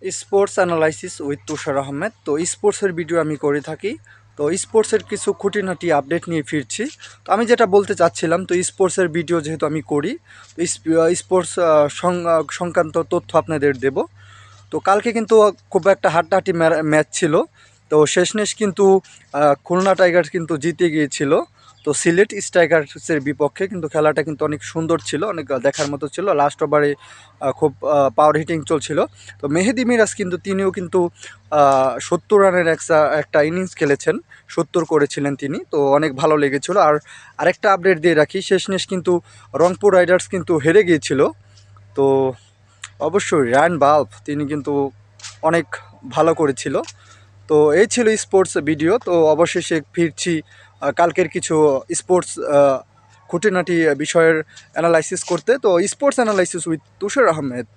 Sports analysis with তুষার আহমেদ। তো স্পোর্টসের video আমি করে থাকি। তো স্পোর্টসের কিছু খুঁটিনাটি আপডেট নিয়ে ফিরছি। তো আমি যেটা বলতে চাচ্ছিলাম, তো স্পোর্টসের ভিডিও যেহেতু আমি করি, তো স্পোর্টস সংক্রান্ত তথ্য আপনাদের দেব। তো কালকে কিন্তু খুব একটা হাড্ডাহাড্ডি ম্যাচ ছিল। তো শেষমেশ কিন্তু খুলনা টাইগার্স কিন্তু জিতে গিয়েছিল। তো সিলেট স্ট্রাইকার্সের বিপক্ষে কিন্তু খেলাটা কিন্তু অনেক সুন্দর ছিল, অনেক দেখার মতো ছিল। লাস্ট ওভারে খুব পাওয়ার হিটিং চলছিল। তো মেহেদি মিরাজ কিন্তু তিনিও কিন্তু 70 রানের একটা ইনিংস খেলেছেন, 70 করেছিলেন তিনি। তো অনেক ভালো লেগেছিল। আর আরেকটা আপডেট দিয়ে রাখি, শেষমেশ কিন্তু রংপুর রাইডার্স কিন্তু হেরে গিয়েছিল। তো অবশ্যই রায়ান বাল্ব তিনি কিন্তু অনেক ভালো করেছিল। তো এই ছিল স্পোর্টস ভিডিও। তো অবশেষে ফিরছি কালকের কিছু স্পোর্টস খুঁটিনাটি বিষয়ের অ্যানালাইসিস করতে। তো sports analysis with Tushar Ahmed.